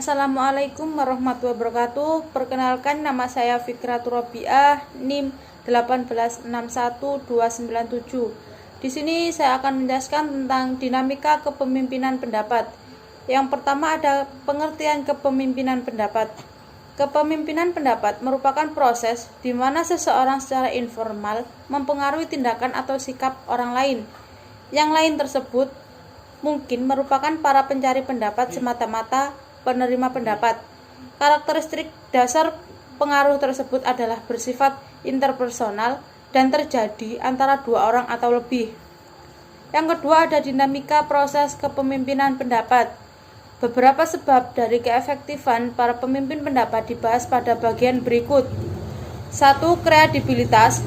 Assalamualaikum warahmatullahi wabarakatuh. Perkenalkan, nama saya Fikratur Robiah, NIM 1861297. Di sini saya akan menjelaskan tentang dinamika kepemimpinan pendapat. Yang pertama ada pengertian kepemimpinan pendapat. Kepemimpinan pendapat merupakan proses di mana seseorang secara informal mempengaruhi tindakan atau sikap orang lain. Yang lain tersebut mungkin merupakan para pencari pendapat semata-mata penerima pendapat. Karakteristik dasar pengaruh tersebut adalah bersifat interpersonal dan terjadi antara dua orang atau lebih. Yang kedua ada dinamika proses kepemimpinan pendapat. Beberapa sebab dari keefektifan para pemimpin pendapat dibahas pada bagian berikut. 1. Kredibilitas.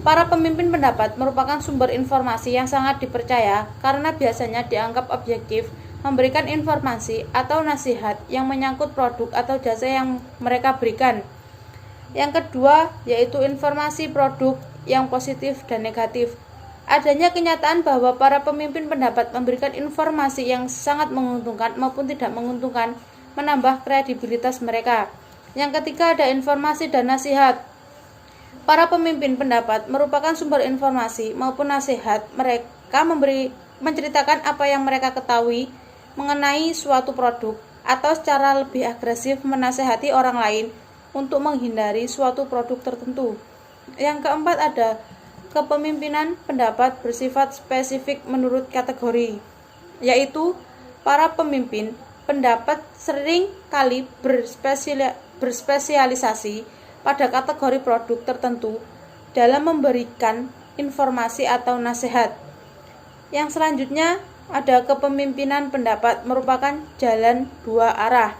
Para pemimpin pendapat merupakan sumber informasi yang sangat dipercaya karena biasanya dianggap objektif, memberikan informasi atau nasihat yang menyangkut produk atau jasa yang mereka berikan. Yang kedua yaitu informasi produk yang positif dan negatif. Adanya kenyataan bahwa para pemimpin pendapat memberikan informasi yang sangat menguntungkan maupun tidak menguntungkan menambah kredibilitas mereka. Yang ketiga ada informasi dan nasihat. Para pemimpin pendapat merupakan sumber informasi maupun nasihat. Mereka menceritakan apa yang mereka ketahui mengenai suatu produk atau secara lebih agresif menasehati orang lain untuk menghindari suatu produk tertentu. Yang keempat ada kepemimpinan pendapat bersifat spesifik menurut kategori, yaitu para pemimpin pendapat sering kali berspesialisasi pada kategori produk tertentu dalam memberikan informasi atau nasihat. Yang selanjutnya ada kepemimpinan pendapat merupakan jalan dua arah.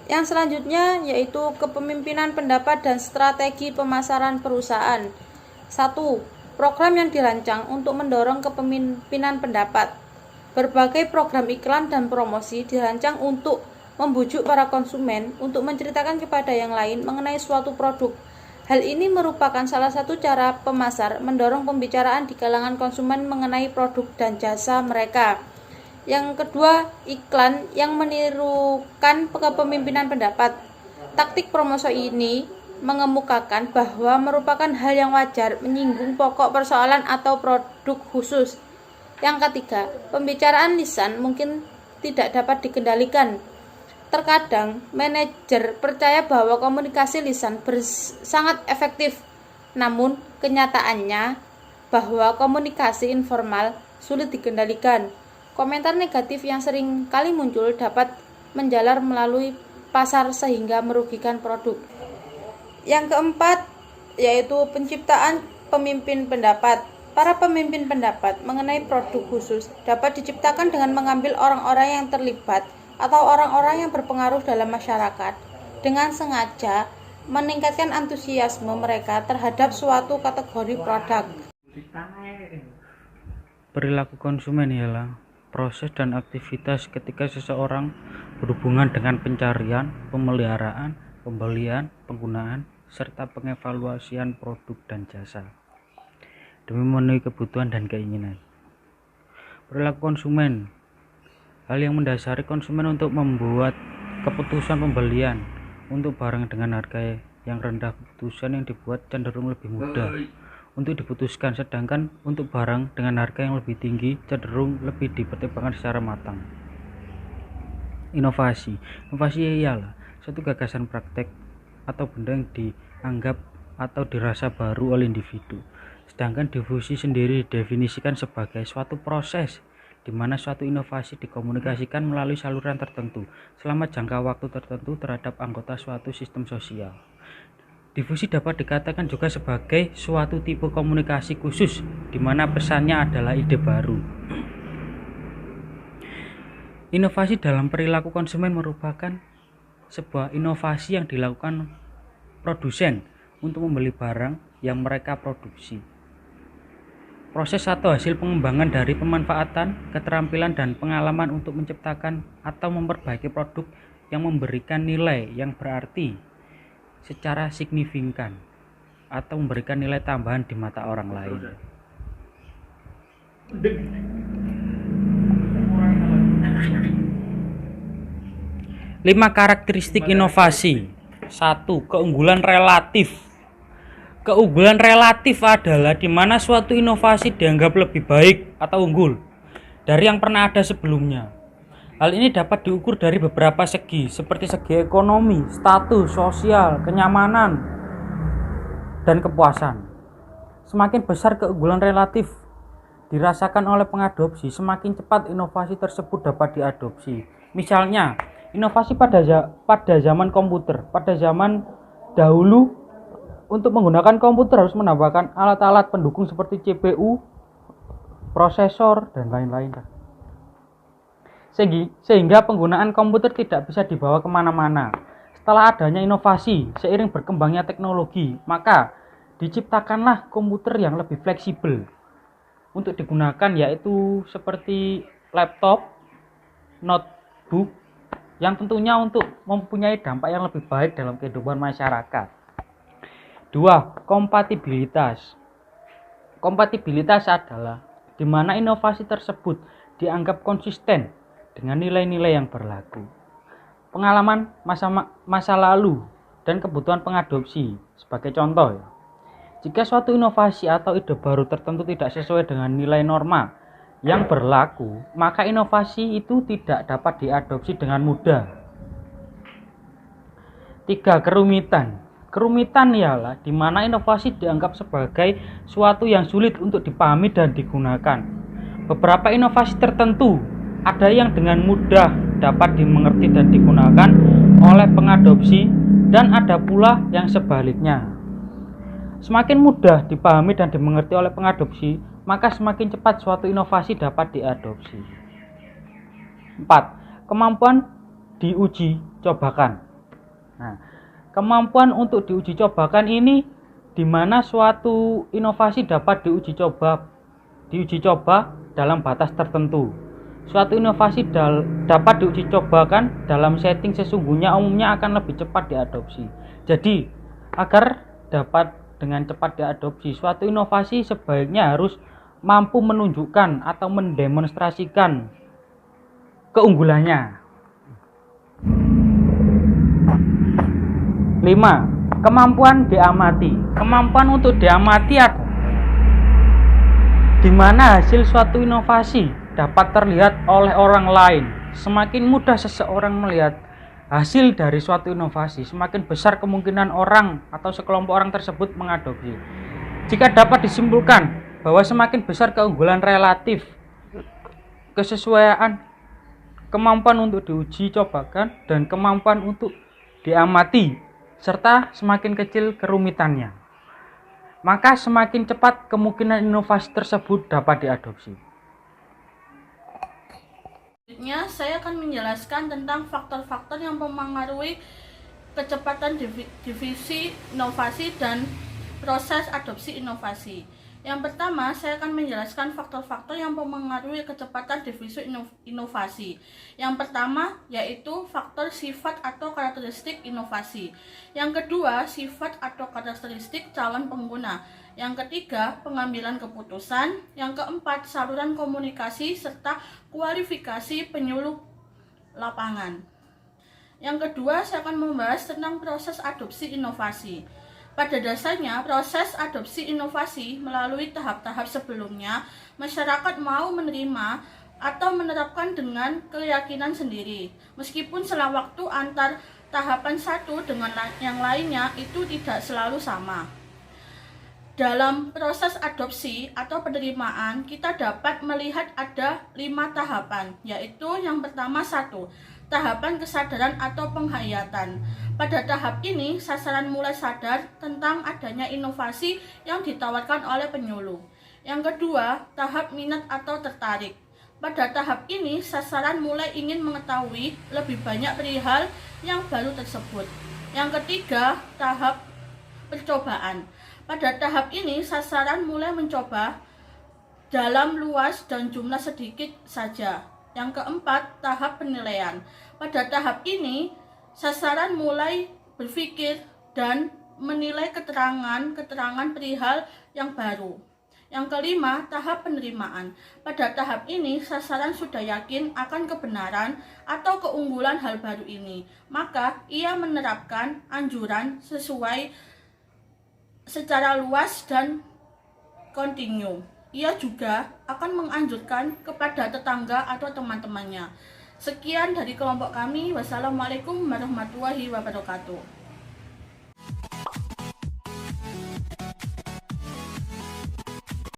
Yang selanjutnya yaitu kepemimpinan pendapat dan strategi pemasaran perusahaan. 1. Program yang dirancang untuk mendorong kepemimpinan pendapat. Berbagai program iklan dan promosi dirancang untuk membujuk para konsumen untuk menceritakan kepada yang lain mengenai suatu produk. Hal ini merupakan salah satu cara pemasar mendorong pembicaraan di kalangan konsumen mengenai produk dan jasa mereka. Yang kedua, iklan yang menirukan kepemimpinan pendapat. Taktik promosi ini mengemukakan bahwa merupakan hal yang wajar menyinggung pokok persoalan atau produk khusus. Yang ketiga, pembicaraan lisan mungkin tidak dapat dikendalikan. Terkadang, manajer percaya bahwa komunikasi lisan sangat efektif, namun kenyataannya bahwa komunikasi informal sulit dikendalikan. Komentar negatif yang sering kali muncul dapat menjalar melalui pasar sehingga merugikan produk. Yang keempat, yaitu penciptaan pemimpin pendapat. Para pemimpin pendapat mengenai produk khusus dapat diciptakan dengan mengambil orang-orang yang terlibat atau orang-orang yang berpengaruh dalam masyarakat dengan sengaja meningkatkan antusiasme mereka terhadap suatu kategori produk. Perilaku konsumen ialah proses dan aktivitas ketika seseorang berhubungan dengan pencarian, pemeliharaan, pembelian, penggunaan, serta pengevaluasian produk dan jasa demi memenuhi kebutuhan dan keinginan. Perilaku konsumen, hal yang mendasari konsumen untuk membuat keputusan pembelian untuk barang dengan harga yang rendah. Keputusan yang dibuat cenderung lebih mudah untuk diputuskan, sedangkan untuk barang dengan harga yang lebih tinggi cenderung lebih dipertimbangkan secara matang. Inovasi ialah suatu gagasan praktek atau benda yang dianggap atau dirasa baru oleh individu, sedangkan difusi sendiri didefinisikan sebagai suatu proses di mana suatu inovasi dikomunikasikan melalui saluran tertentu selama jangka waktu tertentu terhadap anggota suatu sistem sosial. Difusi dapat dikatakan juga sebagai suatu tipe komunikasi khusus di mana pesannya adalah ide baru. Inovasi dalam perilaku konsumen merupakan sebuah inovasi yang dilakukan produsen untuk membeli barang yang mereka produksi. Proses atau hasil pengembangan dari pemanfaatan, keterampilan, dan pengalaman untuk menciptakan atau memperbaiki produk yang memberikan nilai yang berarti secara signifikan atau memberikan nilai tambahan di mata orang lain. 5 karakteristik inovasi. 1. Keunggulan relatif. Keunggulan relatif adalah di mana suatu inovasi dianggap lebih baik atau unggul dari yang pernah ada sebelumnya. Hal ini dapat diukur dari beberapa segi, seperti segi ekonomi, status, sosial, kenyamanan, dan kepuasan. Semakin besar keunggulan relatif dirasakan oleh pengadopsi, semakin cepat inovasi tersebut dapat diadopsi. Misalnya, inovasi pada zaman komputer. Pada zaman dahulu, untuk menggunakan komputer harus menambahkan alat-alat pendukung seperti CPU, prosesor, dan lain-lain. Sehingga penggunaan komputer tidak bisa dibawa kemana-mana. Setelah adanya inovasi, seiring berkembangnya teknologi, maka diciptakanlah komputer yang lebih fleksibel untuk digunakan, yaitu seperti laptop, notebook, yang tentunya untuk mempunyai dampak yang lebih baik dalam kehidupan masyarakat. 2. Kompatibilitas. Kompatibilitas adalah di mana inovasi tersebut dianggap konsisten dengan nilai-nilai yang berlaku, pengalaman masa lalu, dan kebutuhan pengadopsi. Sebagai contoh, jika suatu inovasi atau ide baru tertentu tidak sesuai dengan nilai norma yang berlaku, maka inovasi itu tidak dapat diadopsi dengan mudah. 3. Kerumitan. Kerumitan ialah di mana inovasi dianggap sebagai suatu yang sulit untuk dipahami dan digunakan. Beberapa inovasi tertentu ada yang dengan mudah dapat dimengerti dan digunakan oleh pengadopsi, dan ada pula yang sebaliknya. Semakin mudah dipahami dan dimengerti oleh pengadopsi, maka semakin cepat suatu inovasi dapat diadopsi. 4. Kemampuan diuji cobakan. Nah, kemampuan untuk diuji cobakan ini di mana suatu inovasi dapat diuji coba dalam batas tertentu. Suatu inovasi dapat diuji cobakan dalam setting sesungguhnya umumnya akan lebih cepat diadopsi. Jadi, agar dapat dengan cepat diadopsi, suatu inovasi sebaiknya harus mampu menunjukkan atau mendemonstrasikan keunggulannya. 5. Kemampuan diamati. Kemampuan untuk diamati adalah di mana hasil suatu inovasi dapat terlihat oleh orang lain. Semakin mudah seseorang melihat hasil dari suatu inovasi, semakin besar kemungkinan orang atau sekelompok orang tersebut mengadopsi. Jika dapat disimpulkan bahwa semakin besar keunggulan relatif, kesesuaian, kemampuan untuk diuji cobakan, dan kemampuan untuk diamati, serta semakin kecil kerumitannya, maka semakin cepat kemungkinan inovasi tersebut dapat diadopsi. Selanjutnya, saya akan menjelaskan tentang faktor-faktor yang mempengaruhi kecepatan divisi inovasi dan proses adopsi inovasi. Yang pertama, saya akan menjelaskan faktor-faktor yang mempengaruhi kecepatan divisi inovasi. Yang pertama yaitu faktor sifat atau karakteristik inovasi. Yang kedua, sifat atau karakteristik calon pengguna. Yang ketiga, pengambilan keputusan. Yang keempat, saluran komunikasi serta kualifikasi penyuluh lapangan. Yang kedua, saya akan membahas tentang proses adopsi inovasi. Pada dasarnya, proses adopsi inovasi melalui tahap-tahap sebelumnya, masyarakat mau menerima atau menerapkan dengan keyakinan sendiri. Meskipun selang waktu antar tahapan satu dengan yang lainnya itu tidak selalu sama. Dalam proses adopsi atau penerimaan, kita dapat melihat ada 5 tahapan, yaitu yang pertama 1. Tahapan kesadaran atau penghayatan. Pada tahap ini, sasaran mulai sadar tentang adanya inovasi yang ditawarkan oleh penyuluh. Yang kedua, tahap minat atau tertarik. Pada tahap ini, sasaran mulai ingin mengetahui lebih banyak perihal yang baru tersebut. Yang ketiga, tahap percobaan. Pada tahap ini, sasaran mulai mencoba dalam luas dan jumlah sedikit saja. Yang keempat, tahap penilaian. Pada tahap ini, sasaran mulai berpikir dan menilai keterangan perihal yang baru. Yang kelima, tahap penerimaan. Pada tahap ini, sasaran sudah yakin akan kebenaran atau keunggulan hal baru ini. Maka, ia menerapkan anjuran sesuai secara luas dan kontinu. Ia juga akan menganjurkan kepada tetangga atau teman-temannya. Sekian dari kelompok kami. Wassalamualaikum warahmatullahi wabarakatuh.